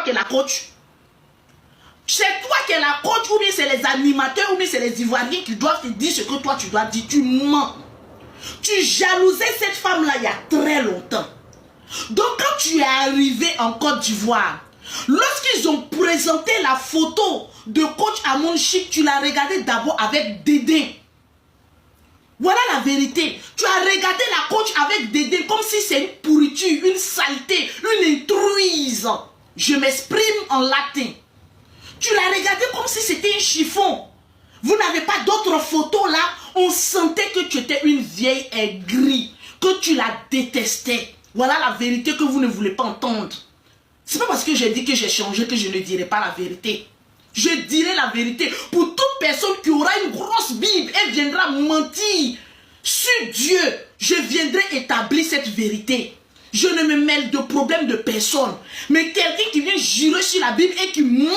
qui es la coach? C'est toi qui es la coach ou bien c'est les animateurs ou bien c'est les Ivoiriens qui doivent te dire ce que toi tu dois dire? Tu mens. Tu jalousais cette femme-là il y a très longtemps. Donc quand tu es arrivé en Côte d'Ivoire, lorsqu'ils ont présenté la photo de coach Amon Chic, tu l'as regardé d'abord avec dédain. Voilà la vérité. Tu as regardé la coach avec dédain comme si c'est une pourriture, une saleté, une intruise. Je m'exprime en latin. Tu l'as regardé comme si c'était un chiffon. Vous n'avez pas d'autres photos là. On sentait que tu étais une vieille aigrie, que tu la détestais. Voilà la vérité que vous ne voulez pas entendre. C'est pas parce que j'ai dit que j'ai changé que je ne dirai pas la vérité. Je dirai la vérité pour toute personne qui aura une grosse Bible et viendra mentir sur Dieu. Je viendrai établir cette vérité. Je ne me mêle de problème de personne. Mais quelqu'un qui vient jurer sur la Bible et qui ment,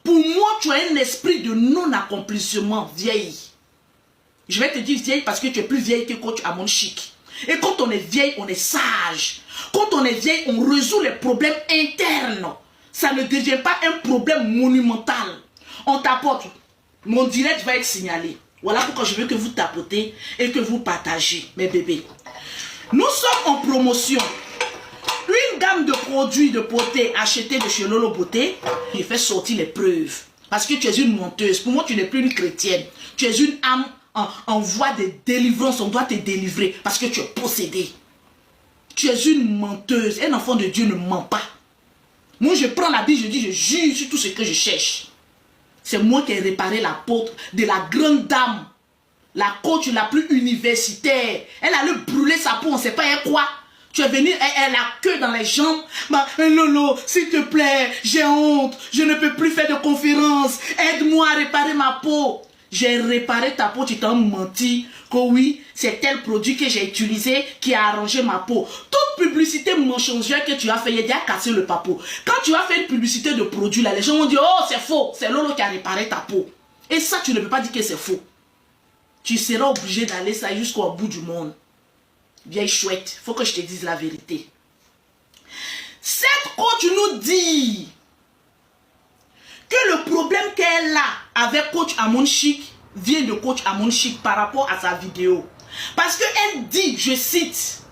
pour moi, tu as un esprit de non-accomplissement, vieille. Je vais te dire vieille parce que tu es plus vieille que coach Amon Chic. Et quand on est vieille, on est sage. Quand on est vieille, on résout les problèmes internes. Ça ne devient pas un problème monumental. On tapote. Mon direct va être signalé. Voilà pourquoi je veux que vous tapotez et que vous partagez, mes bébés. Nous sommes en promotion. Une gamme de produits de beauté achetés de chez Lolo Beauté. J'ai fait sortir les preuves. Parce que tu es une menteuse. Pour moi, tu n'es plus une chrétienne. Tu es une âme en voie de délivrance. On doit te délivrer parce que tu es possédé. Tu es une menteuse. Un enfant de Dieu ne ment pas. Moi, je prends la Bible, je dis, je jure sur tout ce que je cherche. C'est moi qui ai réparé la peau de la grande dame. La coach la plus universitaire. Elle allait brûler sa peau, on ne sait pas quoi. Tu es venu, elle a queue dans les jambes. Bah, Lolo, s'il te plaît, j'ai honte. Je ne peux plus faire de conférences. Aide-moi à réparer ma peau. J'ai réparé ta peau, tu t'as menti que oui, c'est tel produit que j'ai utilisé qui a arrangé ma peau. Toute publicité mensongère que tu as fait, il a déjà cassé le papeau. Quand tu as fait une publicité de produit, là, les gens vont dire, oh, c'est faux, c'est Lolo qui a réparé ta peau. Et ça, tu ne peux pas dire que c'est faux. Tu seras obligé d'aller ça jusqu'au bout du monde. Vieille chouette, il faut que je te dise la vérité. Cette coach nous dit que le problème qu'elle a avec coach Amon Chic vient de coach Amon Chic par rapport à sa vidéo. Parce qu'elle dit, je cite,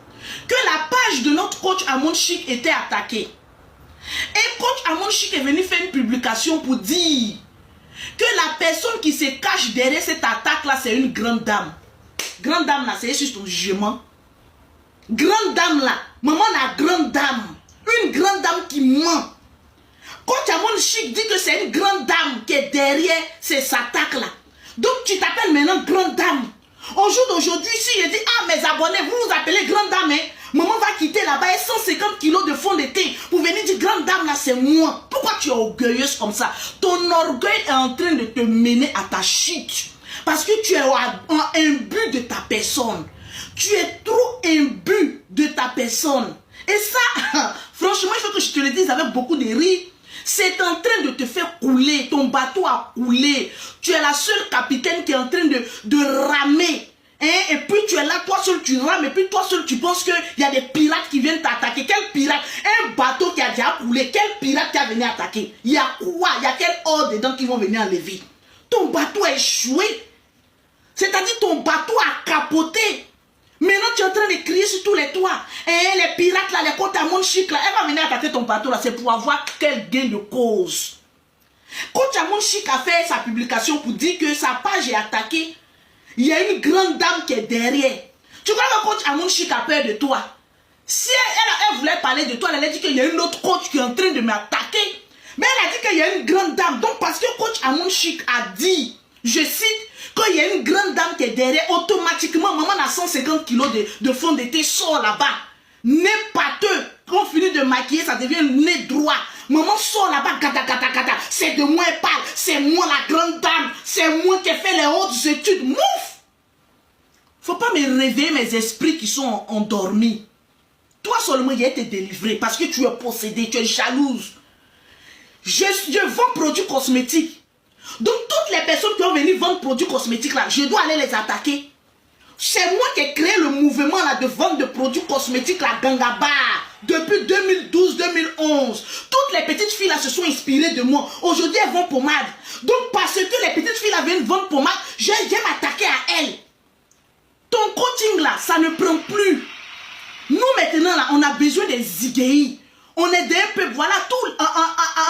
que la page de notre coach Amon Chic était attaquée. Et coach Amon Chic est venu faire une publication pour dire que la personne qui se cache derrière cette attaque-là, c'est une grande dame. Grande dame là, c'est juste ton jugement. Grande dame là, maman la grande dame. Une grande dame qui ment. Coach Amon Chic dit que c'est une grande dame qui est derrière ces attaques-là. Donc tu t'appelles maintenant grande dame. Au jour d'aujourd'hui, si je dis, ah mes abonnés, vous vous appelez grande dame, hein? Maman va quitter là-bas et 150 kilos de fond de thé pour venir dire grande dame là, c'est moi. Pourquoi tu es orgueilleuse comme ça? Ton orgueil est en train de te mener à ta chute. Parce que tu es imbu de ta personne. Tu es trop imbu de ta personne. Et ça, franchement, il faut que je te le dise avec beaucoup de rire. C'est en train de te faire couler. Ton bateau a coulé. Tu es la seule capitaine qui est en train de ramer. Hein? Et puis tu es là, toi seul tu rames. Et puis toi seul tu penses qu'il y a des pirates qui viennent t'attaquer. Quel pirate? Un bateau qui a déjà coulé. Quel pirate qui a venu attaquer? Il y a quoi? Il y a quel ordre dedans qui vont venir enlever? Ton bateau a échoué. C'est-à-dire ton bateau a capoté. Maintenant, tu es en train de crier sur tous les toits. Et les pirates, là, les côtes à mon chic, là, elle va venir attaquer ton bateau, là. C'est pour avoir quel gain de cause. Coach Amon Chic a fait sa publication pour dire que sa page est attaquée. Il y a une grande dame qui est derrière. Tu crois que coach Amon Chic a peur de toi? Si elle voulait parler de toi, elle a dit qu'il y a une autre coach qui est en train de m'attaquer. Mais elle a dit qu'il y a une grande dame. Donc, parce que coach Amon Chic a dit, je cite, qu'il y a une grande dame qui est derrière, automatiquement, maman a 150 kilos de fond de thé, sort là-bas. Nez pâteux. Quand on finit de maquiller, ça devient nez droit. Maman sort là-bas, gata, gata, gata. C'est de moi elle parle. C'est moi la grande dame. C'est moi qui ai fait les hautes études. Mouf! Faut pas me réveiller mes esprits qui sont endormis. Toi seulement, il a été délivré parce que tu es possédé, tu es jalouse. Je vends produits cosmétiques. Donc toutes les personnes qui ont venu vendre produits cosmétiques là, je dois aller les attaquer. C'est moi qui ai créé le mouvement là de vente de produits cosmétiques là, Gangaba. depuis 2012-2011. Toutes les petites filles là se sont inspirées de moi. Aujourd'hui, elles vendent pommade. Donc, parce que les petites filles là viennent vendre pommade, je viens m'attaquer à elles. Ton coaching là, ça ne prend plus. Nous maintenant là, on a besoin des IGI. On est d'un peuple, voilà, tout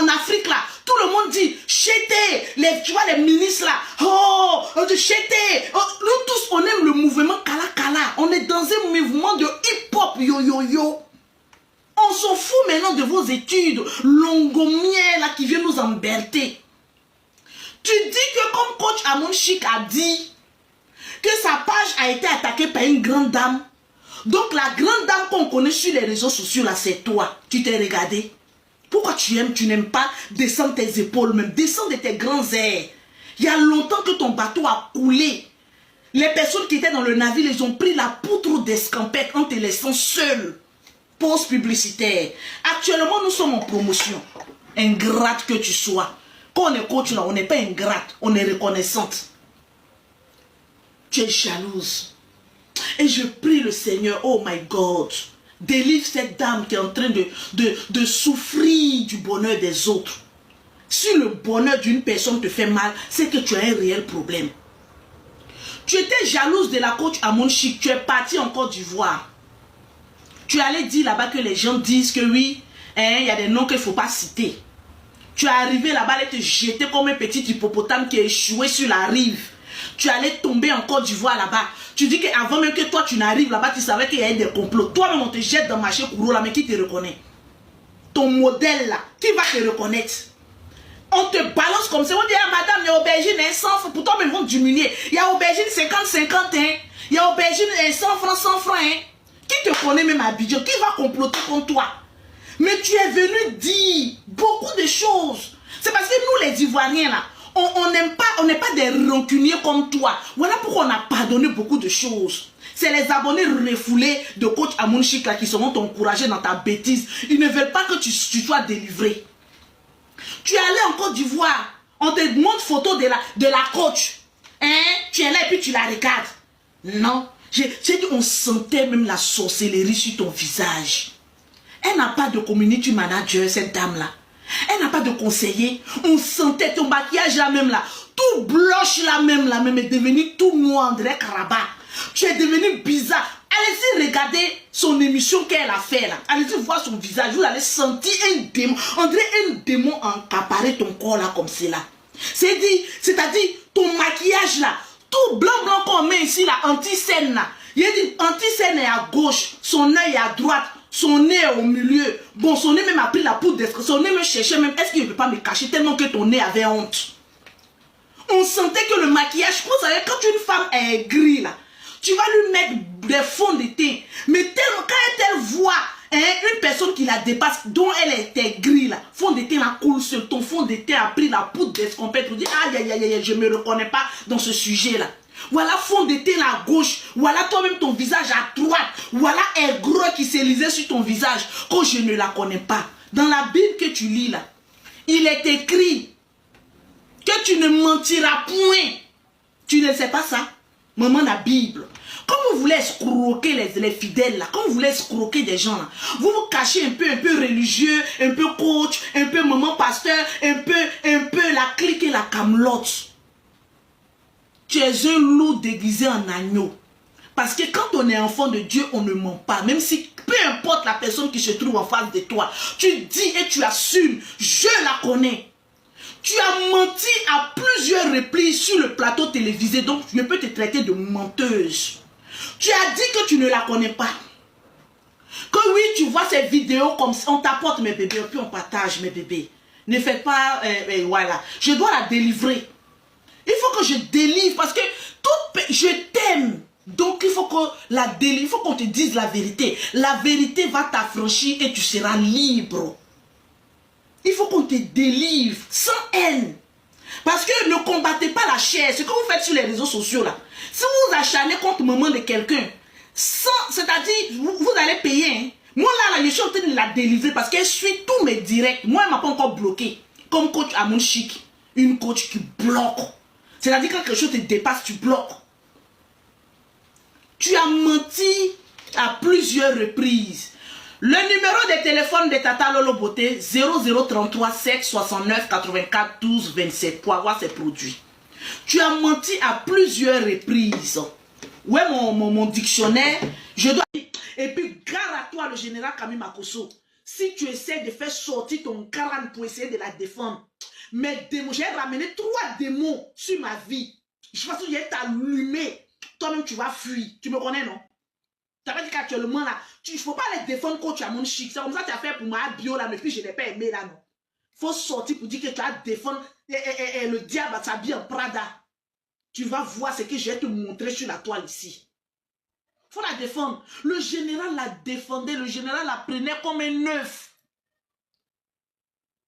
en Afrique là, tout le monde dit, chété, tu vois les ministres là, oh, chété, oh, nous tous on aime le mouvement Kala Kala, on est dans un mouvement de hip-hop, yo yo yo. On s'en fout maintenant de vos études, longomier là qui vient nous emberter. Tu dis que comme coach Amon Chic a dit, que sa page a été attaquée par une grande dame. Donc la grande dame qu'on connaît sur les réseaux sociaux là, c'est toi. Tu t'es regardé. Pourquoi tu n'aimes pas descendre tes épaules même, descendre de tes grands airs. Il y a longtemps que ton bateau a coulé. Les personnes qui étaient dans le navire, ils ont pris la poutre d'escampette en te laissant seul. Pause publicitaire. Actuellement, nous sommes en promotion. Ingrate que tu sois. Quand on est coach là, on n'est pas ingrate, on est reconnaissante. Tu es jalouse. Et je prie le Seigneur, oh my God, délivre cette dame qui est en train de souffrir du bonheur des autres. Si le bonheur d'une personne te fait mal, c'est que tu as un réel problème. Tu étais jalouse de la coach Amon Chic, tu es parti en Côte d'Ivoire. Tu allais dire là-bas que les gens disent que oui, il y a des noms qu'il ne faut pas citer. Tu es arrivé là-bas et te jeter comme un petit hippopotame qui est échoué sur la rive. Tu allais tomber en Côte d'Ivoire là-bas. Tu dis qu'avant même que toi tu n'arrives là-bas, tu savais qu'il y avait des complots. Toi-même on te jette dans le marché Kouro là, mais qui te reconnaît? Ton modèle là, qui va te reconnaître? On te balance comme ça. On dit, ah, madame, il y a aubergine 100 francs. Pourtant, ils vont diminuer. Il y a aubergine 50-50, hein. Il y a aubergine 100 francs, 100 francs, hein. Qui te connaît même à Abidjan? Qui va comploter contre toi? Mais tu es venu dire beaucoup de choses. C'est parce que nous, les Ivoiriens là, on n'aime pas, on n'est pas des rancuniers comme toi. Voilà pourquoi on a pardonné beaucoup de choses. C'est les abonnés refoulés de coach Amon Chic là qui seront t'encourager dans ta bêtise. Ils ne veulent pas que tu sois délivré. Tu es allé en Côte d'Ivoire, on te montre photo de la coach. Hein? Tu es là et puis tu la regardes. Non. J'ai dit, on sentait même la sorcellerie sur ton visage. Elle n'a pas de community manager, cette dame-là. Elle n'a pas de conseiller. On sentait ton maquillage là même là. Tout blanche là même est devenu tout noir, André Karabat. Tu es devenu bizarre. Allez-y regarder son émission qu'elle a fait là. Allez-y voir son visage. Vous allez sentir un démon. On dirait un démon encaparé ton corps là comme cela. C'est-à-dire ton maquillage là. Tout blanc qu'on met ici là, anti-scène là. Il a dit anti-scène est à gauche, son œil est à droite, son nez est au milieu. Bon, son nez même a pris la poudre d'estre. Son nez me cherchait même. Est-ce qu'il ne peut pas me cacher tellement que ton nez avait honte? On sentait que le maquillage, vous savez, quand une femme est grise là, tu vas lui mettre des fonds de teint. Mais tellement, quand elle voit une personne qui la dépasse, dont elle était grise là, fond de teint la coule sur ton fond de teint a pris la poudre d'escompette pour dire aïe aïe aïe, je ne me reconnais pas dans ce sujet là. Voilà fond de teint à gauche, voilà toi-même ton visage à droite, voilà un gros qui s'est lisé sur ton visage, que je ne la connais pas. Dans la Bible que tu lis là, il est écrit que tu ne mentiras point. Tu ne sais pas ça? Maman, la Bible. Quand vous voulez escroquer les fidèles là, quand vous voulez escroquer des gens là, vous vous cachez un peu religieux, un peu coach, un peu maman pasteur, un peu la clique et la camelote. Tu es un loup déguisé en agneau. Parce que quand on est enfant de Dieu, on ne ment pas. Même si, peu importe la personne qui se trouve en face de toi, tu dis et tu assumes, je la connais. Tu as menti à plusieurs reprises sur le plateau télévisé, donc je peux te traiter de menteuse. Tu as dit que tu ne la connais pas. Que oui, tu vois ces vidéos comme ça, on t'apporte mes bébés, puis on partage mes bébés. Ne fais pas, voilà. Je dois la délivrer. Il faut que je délivre parce que je t'aime. Donc il faut que la délivre, il faut qu'on te dise la vérité. La vérité va t'affranchir et tu seras libre. Il faut qu'on te délivre sans haine. Parce que ne combattez pas la chair. Ce que vous faites sur les réseaux sociaux là. Si vous vous acharnez contre maman de quelqu'un, c'est-à-dire vous allez payer. Hein. Moi là, je suis en train de la délivrer parce qu'elle suit tous mes directs. Moi, elle ne m'a pas encore bloqué. Comme coach Amon Chic. Une coach qui bloque. C'est-à-dire quand quelque chose te dépasse, tu bloques. Tu as menti à plusieurs reprises. Le numéro de téléphone de Tata Lolo Beauté, 0033 7 69 84 12 27 pour avoir ses produits. Tu as menti à plusieurs reprises. Ouais, mon dictionnaire, je dois... Et puis, gare à toi, le général Camille Makosso. Si tu essaies de faire sortir ton crâne pour essayer de la défendre, mais j'ai ramené 3 démons sur ma vie. Je pense que j'ai t'allumé. Toi-même, tu vas fuir. Tu me connais, non? Tu n'as pas dit qu'actuellement, là, il ne faut pas les défendre quand tu as mon chic. C'est comme ça que tu as fait pour ma bio, là, mais puis je ne l'ai pas aimé, là, non? Il faut sortir pour dire que tu as défendre le diable s'habille en Prada. Tu vas voir ce que je vais te montrer sur la toile ici. Il faut la défendre. Le général la défendait, le général la prenait comme un œuf.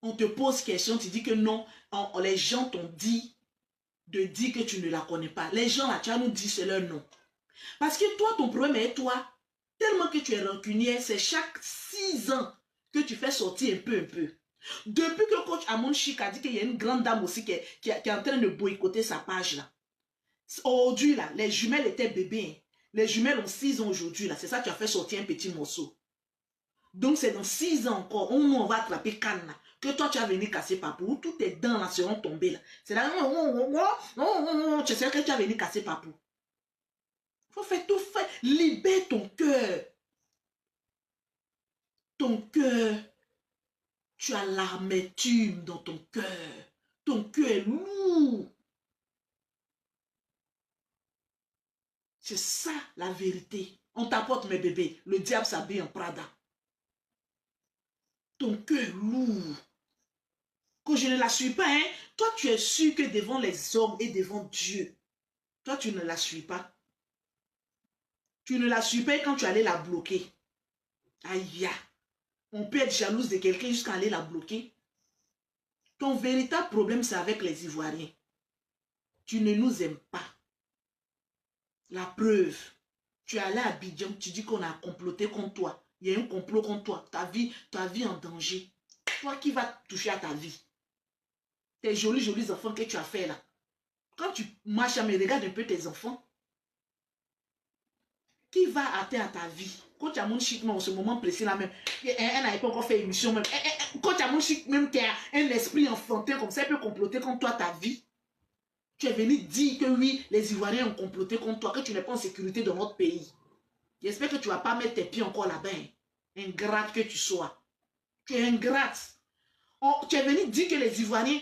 On te pose question, tu dis que non, les gens t'ont dit de dire que tu ne la connais pas. Les gens là, tu as nous dit c'est leur nom. Parce que toi, ton problème est toi, tellement que tu es rancunier, c'est chaque 6 ans que tu fais sortir un peu. Depuis que coach Amon Chic a dit qu'il y a une grande dame aussi qui est en train de boycotter sa page là. Aujourd'hui là, les jumelles étaient bébés. Les jumelles ont 6 ans aujourd'hui là. C'est ça qui a fait sortir un petit morceau. Donc c'est dans 6 ans encore, on va attraper Cannes là. Que toi tu as venu casser papou, toutes tes dents là seront tombées là. C'est là, tu sais que tu as venu casser papou. Faut faire tout fait, libère ton cœur. Ton cœur, tu as l'amertume dans ton cœur. Ton cœur est lourd. C'est ça la vérité. On t'apporte mes bébés, le diable s'habille en Prada. Ton cœur est lourd. Que je ne la suis pas, hein. Toi, tu es sûr que devant les hommes et devant Dieu, toi, tu ne la suis pas. Tu ne la suis pas quand tu allais la bloquer. Aïe, on peut être jalouse de quelqu'un jusqu'à aller la bloquer. Ton véritable problème, c'est avec les Ivoiriens. Tu ne nous aimes pas. La preuve, tu es allé à Abidjan, tu dis qu'on a comploté contre toi. Il y a un complot contre toi. Ta vie en danger. Toi qui vas toucher à ta vie. Tes jolis enfants que tu as fait là. Quand tu marches, mais regarde un peu tes enfants. Qui va atteindre à ta vie? Quand tu as mon chic, en ce moment précis là même, elle n'avait pas encore fait émission même. Quand tu as mon chic même qui a un esprit enfantin comme ça, elle peut comploter contre toi ta vie. Tu es venu dire que oui, les Ivoiriens ont comploté contre toi, que tu n'es pas en sécurité dans notre pays. J'espère que tu ne vas pas mettre tes pieds encore là-bas. Ingrate que tu sois. Tu es ingrate. Tu es venu dire que les Ivoiriens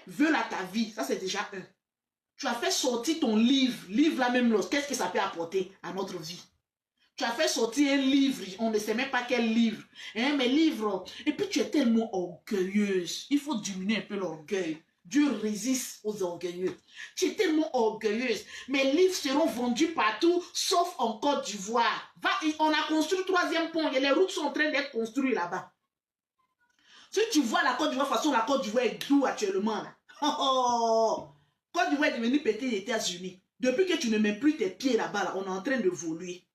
veulent à ta vie. Ça, c'est déjà un. Tu as fait sortir ton livre. Livre là même, qu'est-ce que ça peut apporter à notre vie? Tu as fait sortir un livre. On ne sait même pas quel livre. Mais livre. Et puis tu es tellement orgueilleuse. Il faut diminuer un peu l'orgueil. Dieu résiste aux orgueilleux. Tu es tellement orgueilleuse. Mes livres seront vendus partout, sauf en Côte d'Ivoire. On a construit le 3e pont et les routes sont en train d'être construites là-bas. Si tu vois la Côte d'Ivoire, façon la Côte d'Ivoire est d'où actuellement là. Côte d'Ivoire est devenue pétée des États-Unis. Depuis que tu ne mets plus tes pieds là-bas, là, on est en train de voler.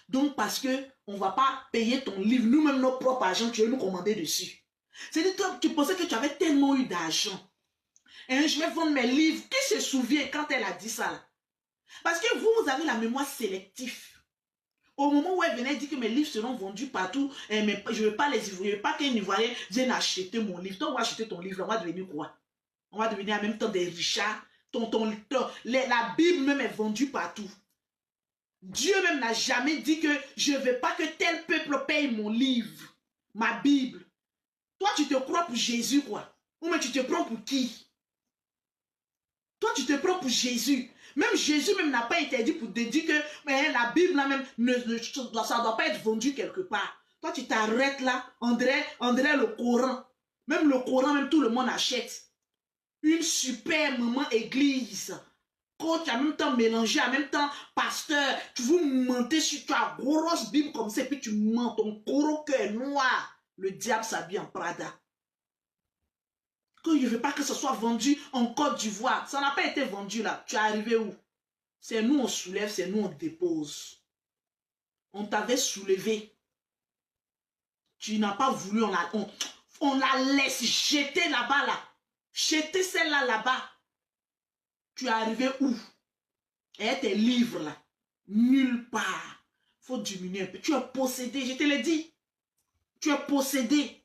Donc parce que on ne va pas payer ton livre, nous-mêmes nos propres agents, tu veux nous commander dessus. C'est-à-dire que tu pensais que tu avais tellement eu d'argent. Et je vais vendre mes livres. Qui se souvient quand elle a dit ça là? Parce que vous avez la mémoire sélective. Au moment où elle venait dire que mes livres seront vendus partout, mais je ne veux pas les Ivoiriens, je ne veux pas qu'un Ivoirien vienne acheter mon livre. Toi, on va acheter ton livre, on va devenir quoi? On va devenir en même temps des richards. La Bible même est vendue partout. Dieu même n'a jamais dit que je ne veux pas que tel peuple paye mon livre, ma Bible. Toi, tu te crois pour Jésus, quoi? Ou mais tu te prends pour qui? Toi, tu te prends pour Jésus. Même Jésus même n'a pas interdit pour te dire que la Bible là même, ça ne doit pas être vendu quelque part. Toi, tu t'arrêtes là, André le Coran. Même le Coran, même tout le monde achète. Une super maman église. Coach en même temps mélangé, en même temps pasteur. Tu vous mentez sur ta grosse Bible comme ça et puis tu mens. Ton gros cœur noir. Le diable s'habille en Prada. Que je ne veux pas que ce soit vendu en Côte d'Ivoire. Ça n'a pas été vendu là. Tu es arrivé où? C'est nous on soulève, c'est nous on dépose. On t'avait soulevé. Tu n'as pas voulu, on la laisse jeter là-bas là. Jeter celle-là là-bas. Tu es arrivé où? Et tes livres là. Nulle part. Il faut diminuer un peu. Tu es possédé, je te l'ai dit. Tu es possédé.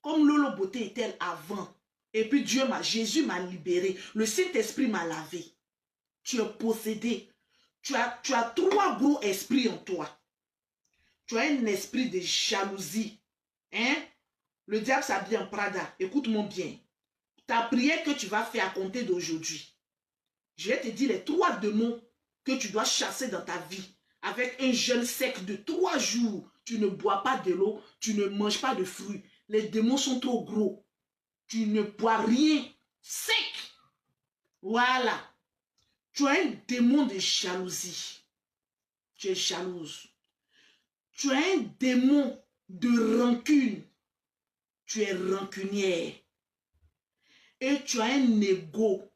Comme Lolo Beauté était avant. Et puis Jésus m'a libéré. Le Saint-Esprit m'a lavé. Tu es possédé. Tu as 3 gros esprits en toi. Tu as un esprit de jalousie. Hein? Le diable s'habille en Prada. Écoute-moi bien. Ta prière que tu vas faire à compter d'aujourd'hui. Je vais te dire les 3 démons que tu dois chasser dans ta vie. Avec un jeûne sec de 3 jours. Tu ne bois pas de l'eau. Tu ne manges pas de fruits. Les démons sont trop gros. Tu ne bois rien. Sec. Voilà. Tu as un démon de jalousie. Tu es jalouse. Tu as un démon de rancune. Tu es rancunière. Et tu as un ego.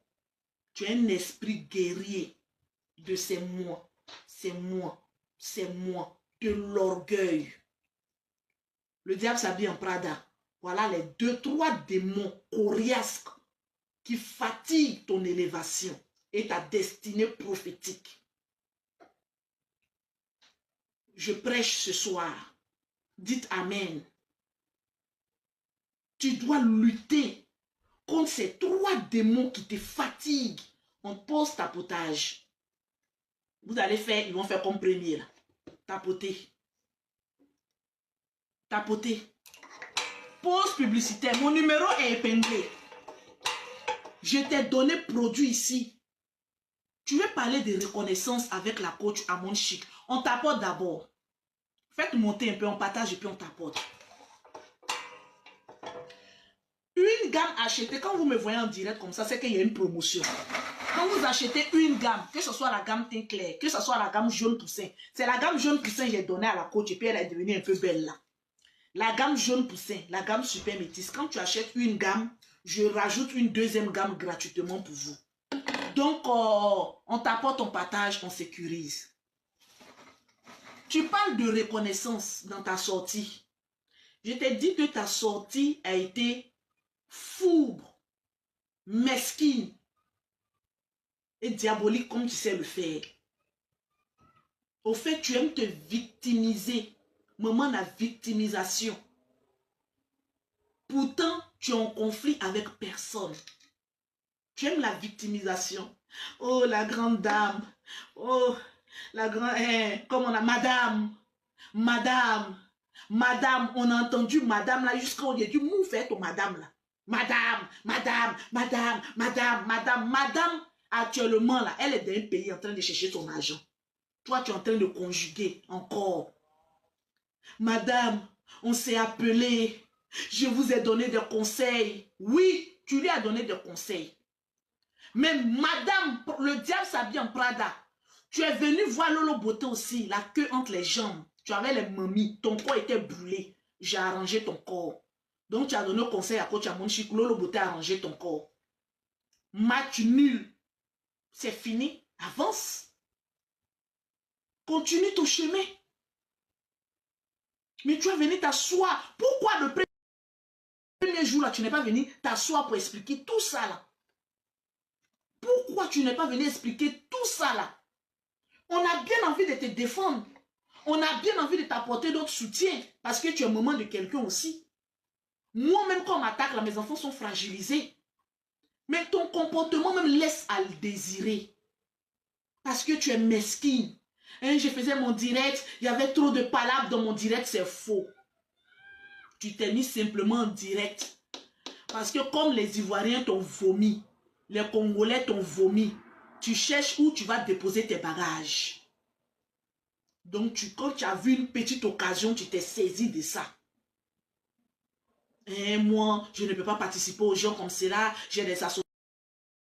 Tu as un esprit guerrier de c'est moi, c'est moi, c'est moi, de l'orgueil. Le diable s'habille en Prada. Voilà les 2-3 démons coriaces qui fatiguent ton élévation et ta destinée prophétique. Je prêche ce soir. Dites Amen. Tu dois lutter contre ces 3 démons qui te fatiguent en post-tapotage. Vous allez faire, ils vont faire comme premier là. Tapoter. Tapoter. Pause publicitaire. Mon numéro est épinglé. Je t'ai donné produit ici. Tu veux parler de reconnaissance avec la coach Amon Chic. On tapote d'abord. Faites monter un peu, on partage et puis on tapote. Une gamme achetée, quand vous me voyez en direct comme ça, c'est qu'il y a une promotion. Quand vous achetez une gamme, que ce soit la gamme teint clair, que ce soit la gamme jaune poussin, c'est la gamme jaune poussin que j'ai donnée à la coach et puis elle est devenue un peu belle là. La gamme jaune poussin, la gamme super métisse, quand tu achètes une gamme, je rajoute une 2e gamme gratuitement pour vous. Donc, on t'apporte ton partage, on sécurise. Tu parles de reconnaissance dans ta sortie. Je t'ai dit que ta sortie a été fourbe, mesquine et diabolique comme tu sais le faire. Au fait, tu aimes te victimiser. Maman, la victimisation. Pourtant, tu es en conflit avec personne. Tu aimes la victimisation. Oh, la grande dame. Oh, la grande... comme on a... Madame. Madame. Madame. On a entendu madame là jusqu'à on a dit, mou, fais ton madame là. Madame. Madame. Madame. Madame. Madame. Madame. Actuellement là, elle est dans un pays en train de chercher son argent. Toi, tu es en train de conjuguer encore. Madame, on s'est appelé. Je vous ai donné des conseils. Oui, tu lui as donné des conseils. Mais madame, le diable s'habille en Prada. Tu es venu voir Lolo Beauté aussi, la queue entre les jambes. Tu avais les mamies, ton corps était brûlé. J'ai arrangé ton corps. Donc tu as donné conseil à coach Amon Chic, Lolo Beauté a arrangé ton corps. Match nul. C'est fini. Avance. Continue ton chemin. Mais tu es venu t'asseoir. Pourquoi le premier jour là, tu n'es pas venu t'asseoir pour expliquer tout ça là? Pourquoi tu n'es pas venu expliquer tout ça là? On a bien envie de te défendre. On a bien envie de t'apporter d'autres soutiens. Parce que tu es maman de quelqu'un aussi. Moi-même, quand on m'attaque, là, mes enfants sont fragilisés. Mais ton comportement même laisse à le désirer. Parce que tu es mesquine. Hein, je faisais mon direct, il y avait trop de palabres dans mon direct, c'est faux. Tu t'es mis simplement en direct. Parce que comme les Ivoiriens t'ont vomi, les Congolais t'ont vomi, tu cherches où tu vas déposer tes bagages. Donc quand tu as vu une petite occasion, tu t'es saisi de ça. Et moi, je ne peux pas participer aux gens comme cela, j'ai des associations.